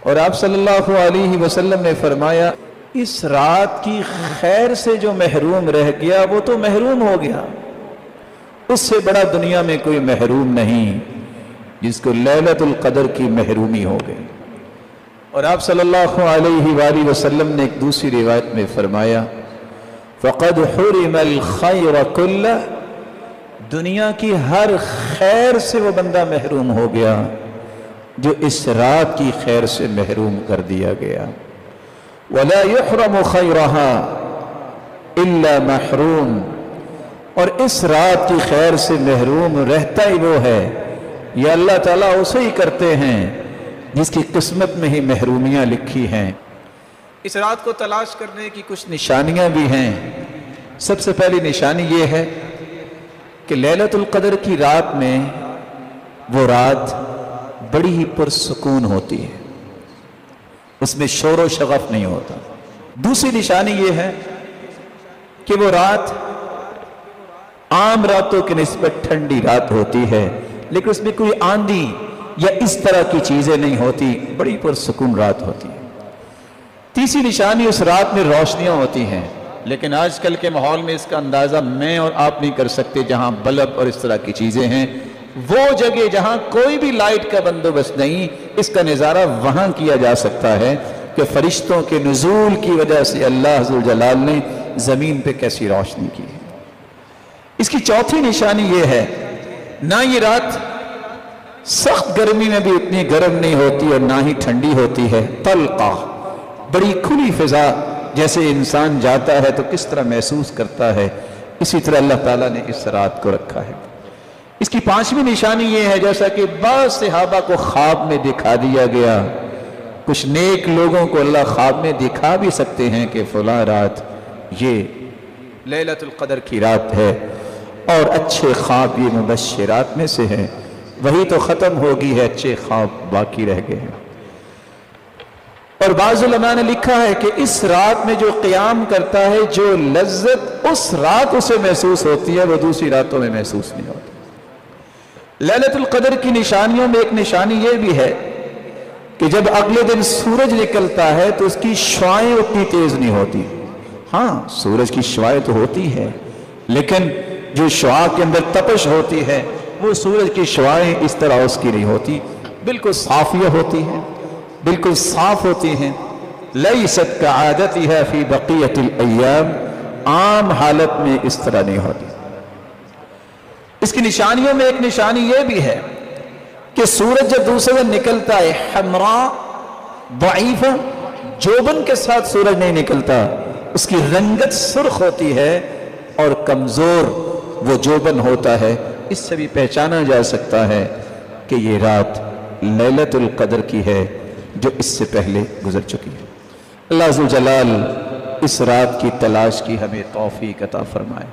اور آپ صلی اللہ علیہ وسلم نے فرمایا اس رات کی خیر سے جو محروم رہ گیا وہ تو محروم ہو گیا، اس سے بڑا دنیا میں کوئی محروم نہیں جس کو لیلۃ القدر کی محرومی ہو گئی۔ اور آپ صلی اللہ علیہ وآلہ وسلم نے ایک دوسری روایت میں فرمایا فَقَدْ حُرِمَ الْخَيْرَ كُلَّهُ، دنیا کی ہر خیر سے وہ بندہ محروم ہو گیا جو اس رات کی خیر سے محروم کر دیا گیا۔ وَلَا يُحْرَمُ خَيْرَهَا إِلَّا مَحْرُوم، اور اس رات کی خیر سے محروم رہتا ہی وہ ہے، یا اللہ تعالیٰ اسے ہی کرتے ہیں جس کی قسمت میں ہی محرومیاں لکھی ہیں۔ اس رات کو تلاش کرنے کی کچھ نشانیاں بھی ہیں۔ سب سے پہلی نشانی یہ ہے کہ لیلۃ القدر کی رات میں وہ رات بڑی ہی پرسکون ہوتی ہے، اس میں شور و شغف نہیں ہوتا۔ دوسری نشانی یہ ہے کہ وہ رات عام راتوں کی نسبت ٹھنڈی رات ہوتی ہے، لیکن اس میں کوئی آندھی یا اس طرح کی چیزیں نہیں ہوتی، بڑی پرسکون رات ہوتی ہے۔ تیسری نشانی اس رات میں روشنیاں ہوتی ہیں، لیکن آج کل کے ماحول میں اس کا اندازہ میں اور آپ نہیں کر سکتے، جہاں بلب اور اس طرح کی چیزیں ہیں۔ وہ جگہ جہاں کوئی بھی لائٹ کا بندوبست نہیں، اس کا نظارہ وہاں کیا جا سکتا ہے کہ فرشتوں کے نزول کی وجہ سے اللہ ذوالجلال نے زمین پہ کیسی روشنی کی ہے۔ اس کی چوتھی نشانی یہ ہے، نہ یہ رات سخت گرمی میں بھی اتنی گرم نہیں ہوتی اور نہ ہی ٹھنڈی ہوتی ہے، طلقہ، بڑی کھلی فضا، جیسے انسان جاتا ہے تو کس طرح محسوس کرتا ہے، اسی طرح اللہ تعالیٰ نے اس رات کو رکھا ہے۔ اس کی پانچویں نشانی یہ ہے، جیسا کہ بعض صحابہ کو خواب میں دکھا دیا گیا، کچھ نیک لوگوں کو اللہ خواب میں دکھا بھی سکتے ہیں کہ فلاں رات یہ لیلۃ القدر کی رات ہے، اور اچھے خواب یہ مبشرات میں سے ہیں۔ وہی تو ختم ہوگی ہے، اچھے خواب باقی رہ گئے ہیں۔ اور بعض علماء نے لکھا ہے کہ اس رات میں جو قیام کرتا ہے، جو لذت اس رات اسے محسوس ہوتی ہے وہ دوسری راتوں میں محسوس نہیں ہوتی۔ لیلۃ القدر کی نشانیوں میں ایک نشانی یہ بھی ہے کہ جب اگلے دن سورج نکلتا ہے تو اس کی شعاعیں اتنی تیز نہیں ہوتی۔ ہاں سورج کی شعاعیں تو ہوتی ہے، لیکن جو شعاع کے اندر تپش ہوتی ہے وہ سورج کی شعاعیں اس طرح اس کی نہیں ہوتی، بالکل صافیہ ہوتی ہیں، بالکل صاف ہوتی ہیں۔ لیست کعادتها فی بقیت الایام، عام حالت میں اس طرح نہیں ہوتی۔ اس کی نشانیوں میں ایک نشانی یہ بھی ہے کہ سورج جب دوسرے دن نکلتا ہے، حمراء ضعیفہ، جوبن کے ساتھ سورج نہیں نکلتا، اس کی رنگت سرخ ہوتی ہے اور کمزور وہ جوبن ہوتا ہے۔ اس سے بھی پہچانا جا سکتا ہے کہ یہ رات لیلۃ القدر کی ہے جو اس سے پہلے گزر چکی ہے۔ اللہ ذوالجلال اس رات کی تلاش کی ہمیں توفیق عطا فرمائے۔